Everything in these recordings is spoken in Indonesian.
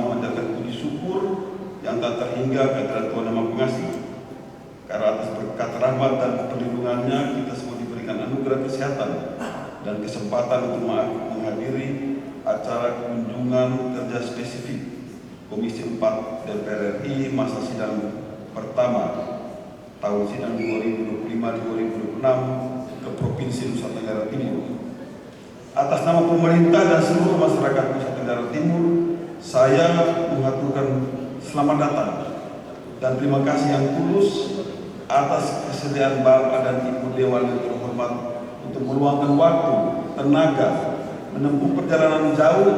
memanjatkan puji syukur yang tak terhingga kehadirat Tuhan Yang Maha Pengasih. Karena atas berkat rahmat dan perlindungannya kita semua diberikan anugerah kesehatan dan kesempatan untuk menghadiri acara kunjungan kerja spesifik Komisi 4 DPR RI masa sidang pertama tahun sidang 2025-2026 ke Provinsi Nusa Tenggara Timur. Atas nama pemerintah dan seluruh masyarakat Nusa Tenggara Timur, saya mengaturkan selamat datang dan terima kasih yang tulus atas kesediaan Bapak dan Ibu Dewan yang terhormat untuk meluangkan waktu, tenaga, menempuh perjalanan jauh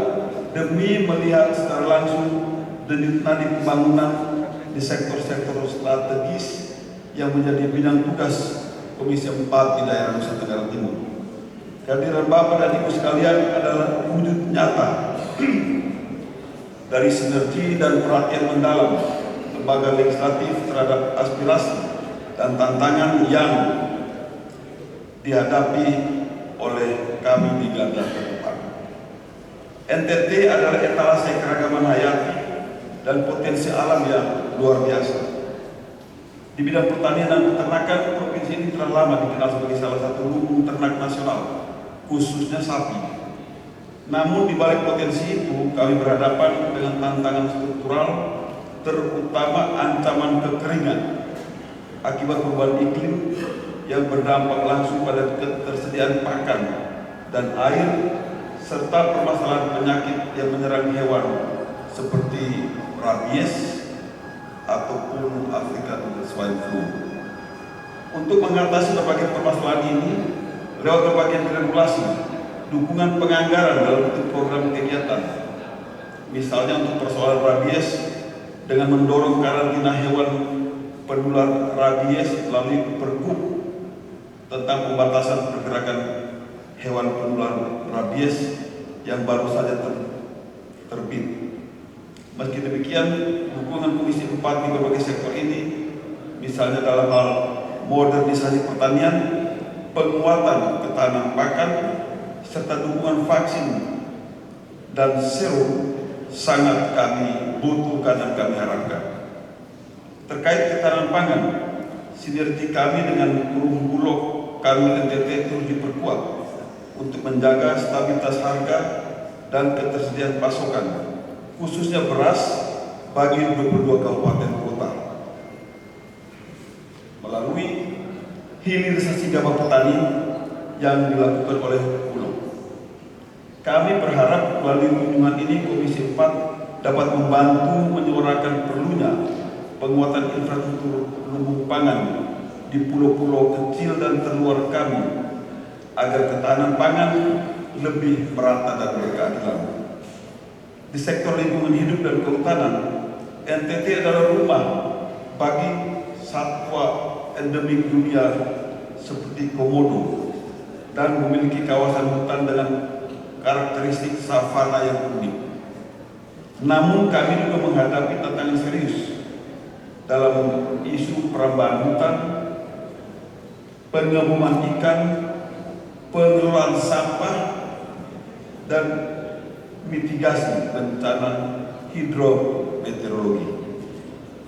demi melihat secara langsung nadi pembangunan di sektor-sektor strategis yang menjadi bidang tugas Komisi 4 di daerah Nusa Tenggara Timur. Kehadiran Bapak dan Ibu sekalian adalah wujud nyata dari sinergi dan perhatian mendalam lembaga legislatif terhadap aspirasi dan tantangan yang dihadapi oleh kami di garda terdepan. NTT adalah etalase keragaman hayati dan potensi alam yang luar biasa. Di bidang pertanian dan peternakan, provinsi ini telah lama dikenal sebagai salah satu lumbung ternak nasional, khususnya sapi. Namun di balik potensi itu, kami berhadapan dengan tantangan struktural, terutama ancaman kekeringan akibat perubahan iklim yang berdampak langsung pada ketersediaan pakan dan air, serta permasalahan penyakit yang menyerang hewan seperti rabies ataupun African swine flu. Untuk mengatasi berbagai permasalahan ini, lewat berbagai regulasi, dukungan penganggaran dalam bentuk program kegiatan, misalnya untuk persoalan rabies dengan mendorong karantina hewan penular rabies melalui Pergub tentang pembatasan pergerakan hewan penular rabies yang baru saja terbit. Meski demikian, dukungan Komisi 4 di berbagai sektor ini, misalnya dalam hal modernisasi pertanian, penguatan ketahanan pakan, serta dukungan vaksin dan serum sangat kami butuhkan dan kami harapkan. Terkait ketahanan pangan, sinergi kami dengan Perum Bulog kami NTT terus diperkuat untuk menjaga stabilitas harga dan ketersediaan pasokan, khususnya beras bagi 22 kabupaten kota. Melalui hilirisasi gabah petani yang dilakukan oleh Bulog, kami berharap melalui kunjungan ini Komisi 4 dapat membantu menyuarakan perlunya penguatan infrastruktur lumbung pangan di pulau-pulau kecil dan terluar kami agar ketahanan pangan lebih merata dan berkeadilan. Di sektor lingkungan hidup dan kehutanan, NTT adalah rumah bagi satwa endemik dunia seperti komodo dan memiliki kawasan hutan dengan karakteristik savana yang unik. Namun kami juga menghadapi tantangan serius dalam isu perambahan hutan, pengemuman ikan, pengelolaan sampah, dan mitigasi bencana hidrometeorologi.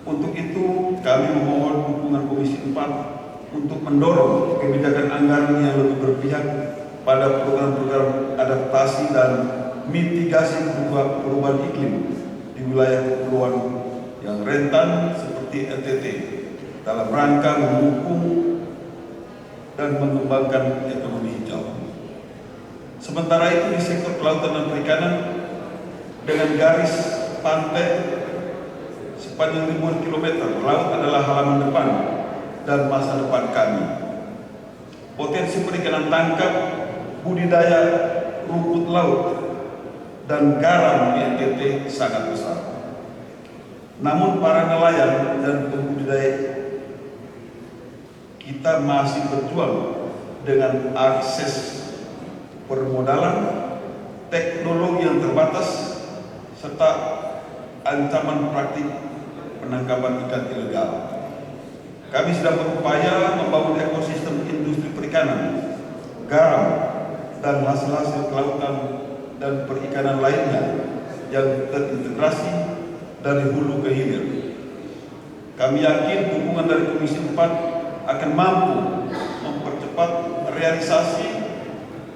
Untuk itu, kami memohon dukungan Komisi 4 untuk mendorong kebijakan anggaran yang lebih berpihak pada program-program adaptasi dan mitigasi perubahan iklim di wilayah kepulauan yang rentan seperti NTT dalam rangka mendukung dan mengembangkan ekonomi hijau. Sementara itu di sektor kelautan dan perikanan dengan garis pantai sepanjang ribuan kilometer, laut adalah halaman depan dan masa depan kami. Potensi perikanan tangkap, budidaya rumput laut, dan garam di NTT sangat besar. Namun para nelayan dan pembudidaya kita masih berjuang dengan akses permodalan, teknologi yang terbatas, serta ancaman praktik penangkapan ikan ilegal. Kami sedang berupaya membangun ekosistem industri perikanan, garam, dan hasil-hasil kelautan dan perikanan lainnya yang terintegrasi dari hulu ke hilir. Kami yakin dukungan dari Komisi 4 akan mampu mempercepat realisasi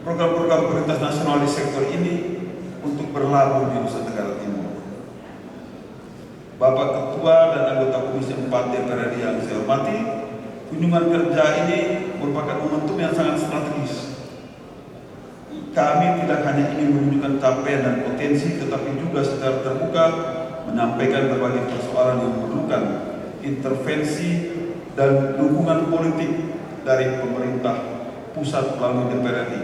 program-program prioritas nasional di sektor ini untuk berlabuh di Nusa Tenggara Timur. Bapak Ketua dan anggota Komisi 4 DPR RI yang saya hormati, kunjungan kerja ini merupakan momentum yang sangat strategis. Kami tidak hanya ingin menunjukkan capaian dan potensi, tetapi juga secara terbuka menyampaikan berbagai persoalan yang memerlukan intervensi dan dukungan politik dari pemerintah pusat melalui DPR RI.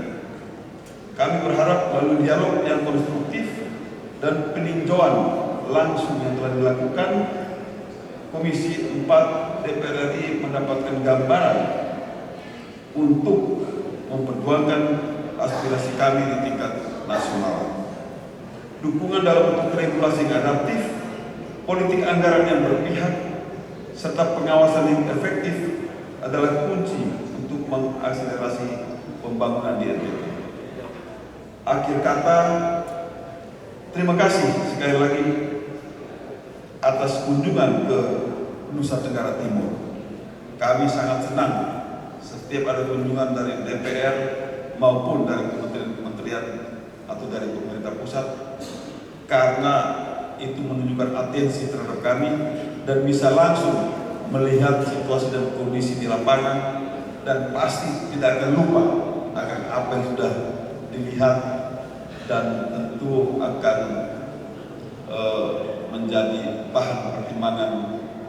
Kami berharap melalui dialog yang konstruktif dan peninjauan langsung yang telah dilakukan, Komisi 4 DPR RI mendapatkan gambaran untuk memperjuangkan aspirasi kami di tingkat nasional. Dukungan dalam bentuk regulasi yang adaptif, politik anggaran yang berpihak, serta pengawasan yang efektif adalah kunci untuk mengakselerasi pembangunan di NTT. Akhir kata, terima kasih sekali lagi atas kunjungan ke Nusa Tenggara Timur. Kami sangat senang setiap ada kunjungan dari DPR maupun dari kementerian atau dari pemerintah pusat, karena itu menunjukkan atensi terhadap kami dan bisa langsung melihat situasi dan kondisi di lapangan, dan pasti tidak akan lupa akan apa yang sudah dilihat dan tentu akan menjadi bahan pertimbangan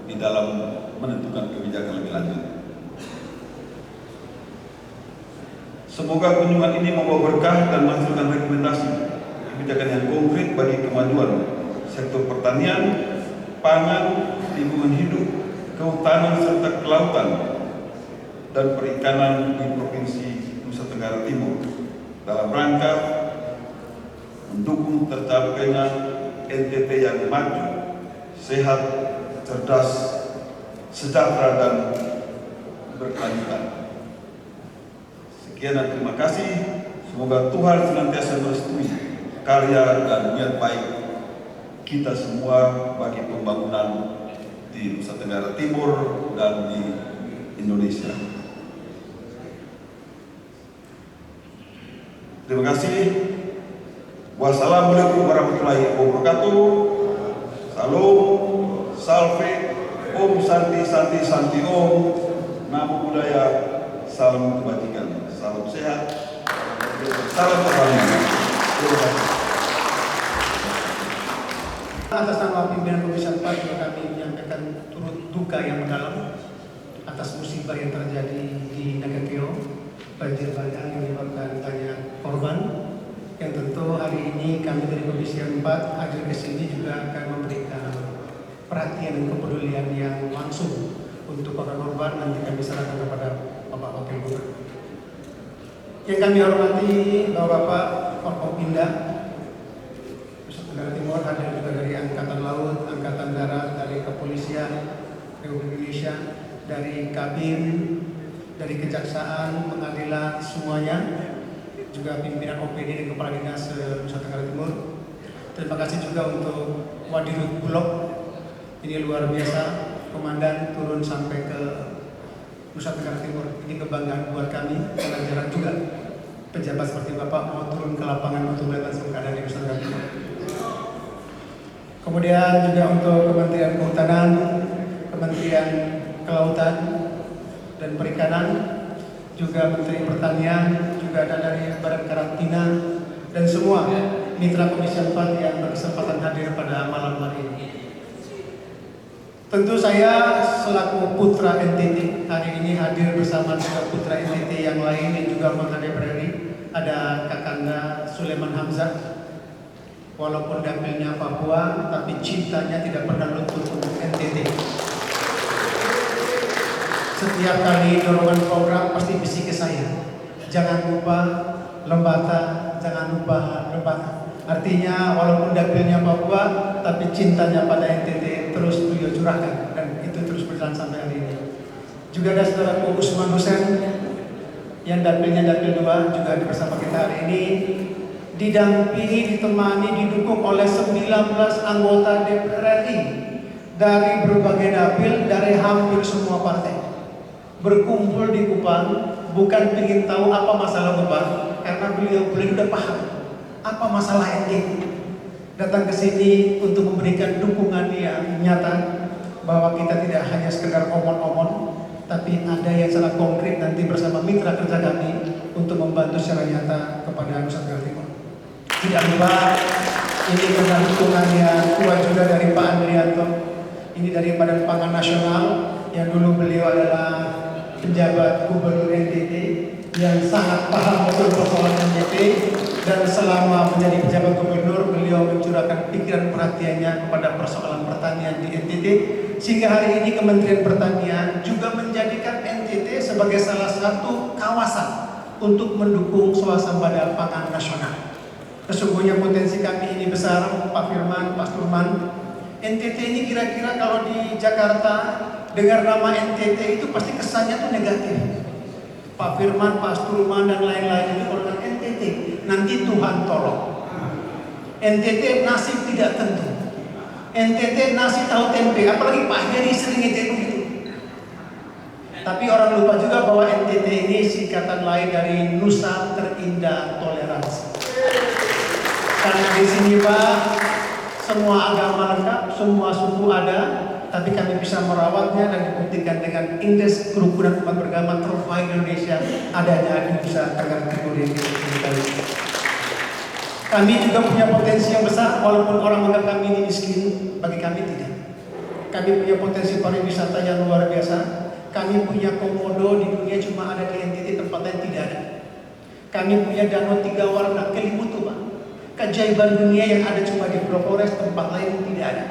di dalam menentukan kebijakan lebih lanjut. Semoga kunjungan ini membawa berkah dan menghasilkan rekomendasi kebijakan yang konkret bagi kemajuan sektor pertanian, pangan, lingkungan hidup, kehutanan serta kelautan dan perikanan di Provinsi Nusa Tenggara Timur dalam rangka mendukung tercapainya NTT yang maju, sehat, cerdas, sejahtera dan berkelanjutan. Sekian dan terima kasih. Semoga Tuhan senantiasa merestui karya dan niat baik kita semua bagi pembangunan di Nusa Tenggara Timur dan di Indonesia. Terima kasih. Wassalamualaikum warahmatullahi wabarakatuh. Salam, salve, Om Santi Santi Santi Om, Namo Buddhaya, salam kebajikan, salam sehat, salam kebahagiaan. Terima kasih. Atas nama pimpinan Komisi 4 juga kami menyampaikan turut duka yang mendalam atas musibah yang terjadi di Nagateo, banjir bandang yang menyebabkan banyak korban. Yang tentu hari ini kami dari Komisi 4 hadir ke sini juga akan memberikan perhatian dan kepedulian yang langsung untuk para korban. Nanti kami serahkan kepada Bapak Wakil Gubernur. Yang kami hormati Bapak Forkopimda Nusa Tenggara Timur, hadir juga dari Angkatan Laut, Angkatan Darat, dari Kepolisian Republik Indonesia, dari Kabin, dari Kejaksaan, Pengadilan, semuanya, juga pimpinan OPD dan Kepala Dinas Nusa Tenggara Timur. Terima kasih juga untuk Wadirut Bulog, ini luar biasa, Komandan turun sampai ke Nusa Tenggara Timur. Ini kebanggaan buat kami, karena jarang juga pejabat seperti Bapak mau turun ke lapangan untuk melihat langsung keadaan di Nusa Tenggara Timur. Kemudian juga untuk Kementerian Kehutanan, Kementerian Kelautan dan Perikanan, juga Menteri Pertanian, juga ada dari Badan Karantina, dan semua mitra Komisi 4 yang berkesempatan hadir pada malam hari ini. Tentu saya selaku putra NTT hari ini hadir bersama juga putra NTT yang lain yang juga anggota DPR RI. Ada Kakanda Sulaiman Hamzah. Walaupun dapilnya Papua, tapi cintanya tidak pernah luntur untuk NTT. Setiap kali dorongan program pasti bisik ke saya, jangan lupa Lembata, jangan lupa Lembata. Artinya walaupun dapilnya Papua, tapi cintanya pada NTT terus beliau curahkan, dan itu terus berjalan sampai hari ini. Juga ada saudaraku Usman Hussein yang dapilnya dapil 2 juga bersama kita hari ini. didampingi, ditemani, didukung oleh 19 anggota DPR RI dari berbagai dapil, dari hampir semua partai. Berkumpul di Kupang bukan ingin tahu apa masalah Kupang, karena beliau udah paham apa masalah NTT. Datang ke sini untuk memberikan dukungan yang nyata bahwa kita tidak hanya sekedar omon-omon, tapi ada yang sangat konkret nanti bersama mitra kerja kami untuk membantu secara nyata kepada Nusa Tenggara Timur. Tidak lupa, ini karena dukungan yang kuat juga dari Pak Andrianto, ini dari Badan Pangan Nasional, yang dulu beliau adalah penjabat Gubernur NTT yang sangat paham betul persoalan NTT, dan selama menjadi pejabat gubernur beliau mencurahkan pikiran perhatiannya kepada persoalan pertanian di NTT, sehingga hari ini Kementerian Pertanian juga menjadikan NTT sebagai salah satu kawasan untuk mendukung swasembada pangan nasional. Sesungguhnya potensi kami ini besar, Pak Firman, Pak Sturman. NTT ini kira-kira kalau di Jakarta dengar nama NTT itu pasti kesannya tuh negatif. Pak Firman, Pak Sturman dan lain-lain itu kalau NTT nanti Tuhan tolong. NTT nasib tidak tentu. NTT nasi tahu tempe, apalagi Pak Heri sering ngejek begitu. Tapi orang lupa juga bahwa NTT ini singkatan lain dari Nusa Terindah Toleransi. Karena di sini Pak, semua agama lengkap, semua suku ada, tapi kami bisa merawatnya dan dibuktikan dengan indeks kerukunan umat beragama terbaik Indonesia adanya di Nusa Tenggara Timur ini. Kami juga punya potensi yang besar, walaupun orang menganggap kami ini miskin, bagi kami tidak. Kami punya potensi pariwisata yang luar biasa. Kami punya komodo di dunia cuma ada di NTT, tempat lain tidak ada. Kami punya danau 3 warna, Kelimutu Pak. Keajaiban dunia yang ada cuma di Pulau Flores, tempat lain tidak ada.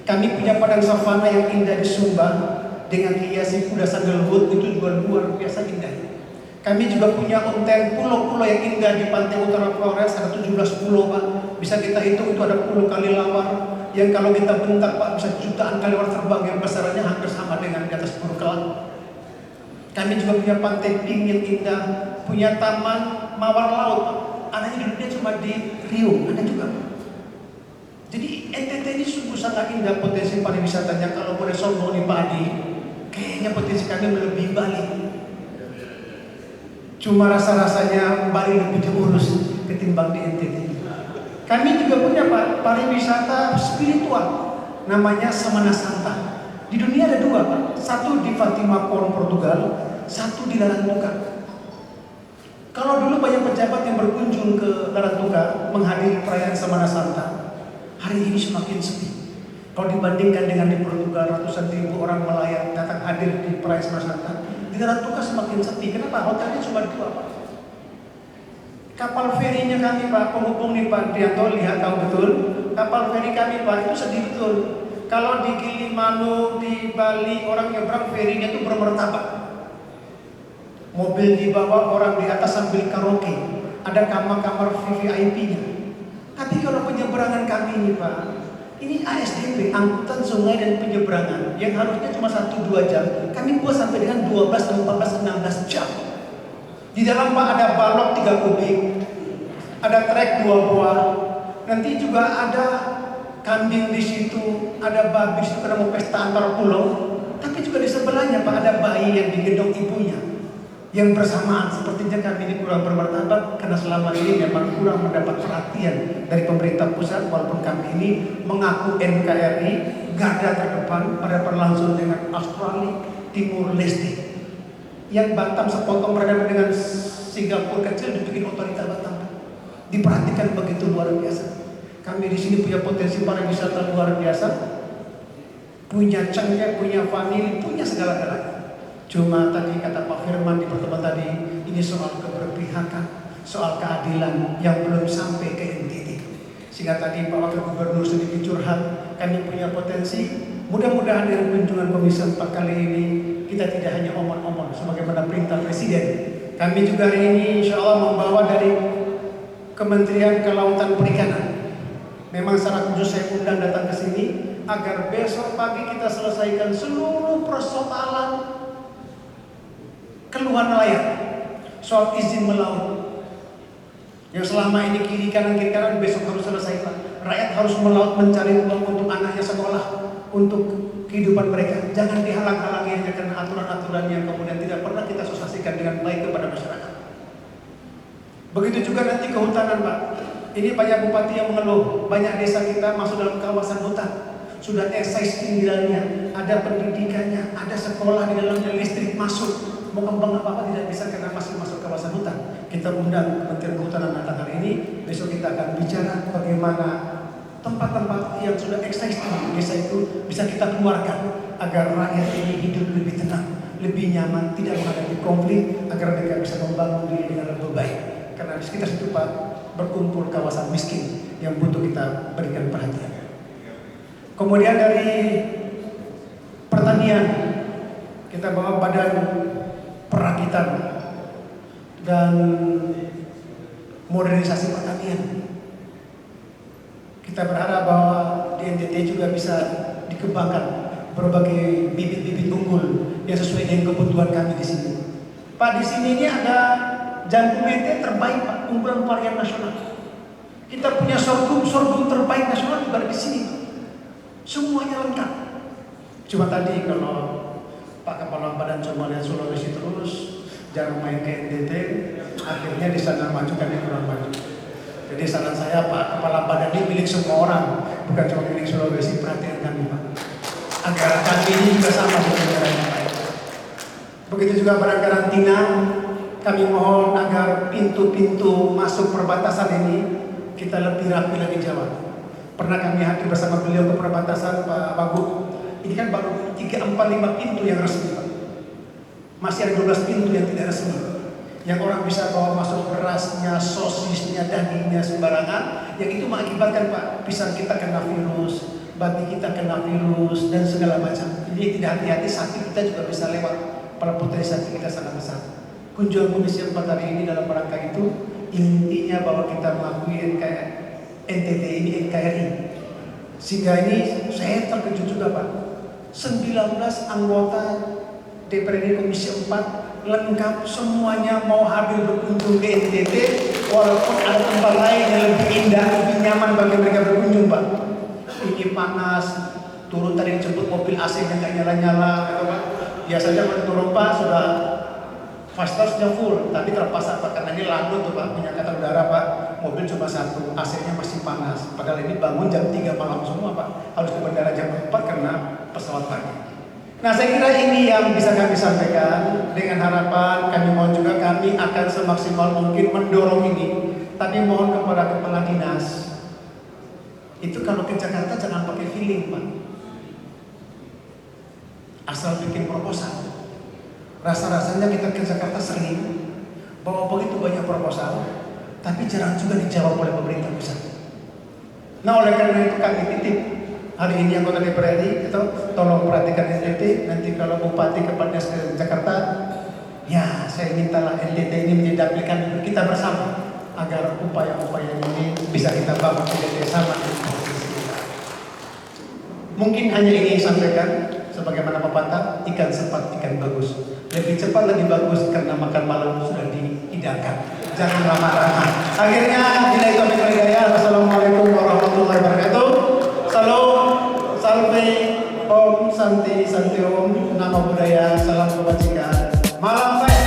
Kami punya padang savana yang indah di Sumba dengan hiasi kuda sandalwood, itu juga luar biasa indah. Kami juga punya konten pulau-pulau yang indah di pantai utara Flores, ada 17 pulau Pak. Bisa kita hitung itu ada pulau Kalilawar yang kalau kita bentak Pak bisa jutaan kelewar terbang yang besarnya hampir sama dengan di atas Pulau Kelang. Kami juga punya pantai Ping yang indah, punya taman mawar laut Pak. Adanya di dunia cuma di Rio, ada juga. Jadi NTT ini sungguh sangat indah potensi pariwisatanya. Kalau boleh sombong di Padi, kayaknya potensi kami melebihi Bali. Cuma rasa-rasanya Bali lebih diurus ketimbang di NTT. Kami juga punya Pak pariwisata spiritual, namanya Semana Santa. Di dunia ada 2 Pak, satu di Fatima Port Portugal, satu di Larantuka. Kalau dulu banyak pejabat yang berkunjung ke Larantuka menghadiri perayaan Semana Santa, hari ini semakin sepi. Kalau dibandingkan dengan di Portugal ratusan ribu orang melayang datang hadir di perayaan Semana Santa, di Larantuka semakin sepi. Kenapa? Hotelnya cuma 2 Pak. Kapal ferinya kami Pak, penghubung nih Pak Dianto, lihat tahu betul. Kapal feri kami Pak itu sedih betul. Kalau di Gilimanuk, di Bali orang nyebrang ferinya itu bermertabak. Mobil di bawah, orang di atas sambil karaoke. Ada kamar-kamar VVIP-nya. Tapi kalau penyeberangan kami ini Pak, ini ASDP, angkutan sungai dan penyeberangan, yang harusnya cuma 1-2 jam, kami buat sampai dengan 12, 14, 16 jam. Di dalam Pak ada balok 3 kubik, ada trek 2 buah, nanti juga ada kambing di situ, ada babi di situ karena mau pesta antar pulau. Tapi juga di sebelahnya Pak ada bayi yang digendong ibunya. Yang bersamaan sepertinya kami ini kurang bermartabat karena selama ini memang kurang mendapat perhatian dari pemerintah pusat, walaupun kami ini mengaku NKRI garda terdepan pada berlangsung dengan Australia Timur Leste. Yang Batam sepotong berhadapan dengan Singapura kecil dibikin otorita Batam. Diperhatikan begitu luar biasa. Kami di sini punya potensi pariwisata luar biasa, punya cengkeh, punya famili, punya segala-galanya. Cuma tadi kata Pak Firman di pertemuan tadi, ini soal keberpihakan, soal keadilan yang belum sampai ke NTT. Sehingga tadi Pak Wakil Gubernur sedikit curhat, kami punya potensi. Mudah-mudahan dengan kunjungan Komisi 4 kali ini kita tidak hanya omong-omong sebagaimana perintah Presiden. Kami juga hari ini insya Allah membawa dari Kementerian Kelautan Perikanan. Memang secara khusus saya undang datang ke sini agar besok pagi kita selesaikan seluruh persoalan keluhan nelayan soal izin melaut. Yang selama ini kiri kanan besok harus selesai Pak. Rakyat harus melaut mencari uang untuk anaknya sekolah, untuk kehidupan mereka. Jangan dihalang-halangi hanya karena aturan-aturan yang kemudian tidak pernah kita sosialisasikan dengan baik kepada masyarakat. Begitu juga nanti kehutanan Pak. Ini banyak bupati yang mengeluh, banyak desa kita masuk dalam kawasan hutan. Sudah excise tinggalnya, ada pendidikannya, ada sekolah di dalamnya, listrik masuk. Mau kembang apa-apa tidak bisa karena masih masuk kawasan hutan. Kita undang Kementerian Kehutanan datang hari ini. Besok kita akan bicara bagaimana tempat-tempat yang sudah excise di desa itu bisa kita keluarkan agar rakyat ini hidup lebih tenang, lebih nyaman, tidak menghadapi konflik, agar mereka bisa membangun diri dengan lebih baik. Karena di sekitar situ Pak berkumpul kawasan miskin yang butuh kita berikan perhatian. Kemudian dari pertanian kita bawa badan perakitan dan modernisasi pertanian. Kita berharap bahwa di NTT juga bisa dikembangkan berbagai bibit-bibit unggul yang sesuai dengan kebutuhan kami di sini. Pak, di sini ini ada jagung mente terbaik Pak, unggulan varian nasional. Kita punya sorghum terbaik nasional juga di sini. Semuanya lengkap. Cuma tadi kalau Pak Kepala Badan cuma lihat Sulawesi terus, jangan main ke NTT, akhirnya di sana maju kami kurang maju. Jadi saran saya Pak Kepala Badan ini milik semua orang, bukan cuma milik Sulawesi, perhatian kami Pak. Agar kami ini juga sama dengan negara yang lain. Begitu juga pada karantina, kami mohon agar pintu-pintu masuk perbatasan ini kita lebih rapi lagi jawab. Pernah kami hadir bersama beliau ke perbatasan Pak Wagub. Ini kan baru 3, 4, 5 pintu yang resmi Pak. Masih ada 12 pintu yang tidak resmi. Yang orang bisa bawa masuk berasnya, sosisnya, dagingnya sembarangan. Yang itu mengakibatkan Pak, pisang kita kena virus, babi kita kena virus, dan segala macam. Jadi tidak hati-hati, sapi kita juga bisa lewat. Pada potensi sapi kita sangat besar. Kunjungan Komisi 4 hari ini dalam rangka itu, intinya bahwa kita mengakui NTT ini NKRI. Sehingga ini saya terkejut juga Pak. 19 anggota DPRD Komisi 4 lengkap semuanya mau hadir berkunjung ke NTT, walaupun ada tempat lain yang lebih indah, lebih nyaman bagi mereka berkunjung Pak. Ini panas, turun tadi dijemput mobil AC yang nggak nyala-nyala, Pak. Biasanya kalau turun Pak sudah fasilitasnya full, tapi terpaksa Pak karena ini landut tuh Pak, penyangkatan udara Pak, mobil cuma satu, AC-nya masih panas. Padahal ini bangun jam 3 malam semua Pak, harus ke bandara jam 4 karena pesawat pagi. Nah saya kira ini yang bisa kami sampaikan. Dengan harapan kami mohon juga kami akan semaksimal mungkin mendorong ini. Tapi mohon kepada kepala dinas, itu kalau ke Jakarta jangan pakai feeling Pak, asal bikin proposal. Rasa-rasanya kita ke Jakarta sering bahwa begitu banyak proposal, tapi jarang juga dijawab oleh pemerintah pusat. Nah oleh karena itu kami titip hari ini anggota DPR itu tolong perhatikan NTT. Nanti kalau Bupati kepala dinas ke Jakarta, ya saya mintalah NTT ini menjadi aplikan kita bersama agar upaya-upaya ini bisa kita bangun NTT sama dengan provinsi kita. Mungkin hanya ini yang sampaikan. Sebagaimana pepatah, ikan cepat, ikan bagus. Lebih cepat, lebih bagus karena makan malam sudah dihidangkan. Jangan lama-lama. Akhirnya, bila itu ambil hidayah. Wassalamualaikum warahmatullahi wabarakatuh. Salam, salve, om, santi, santi om, nama budaya, salam kebajikan. Malam baik.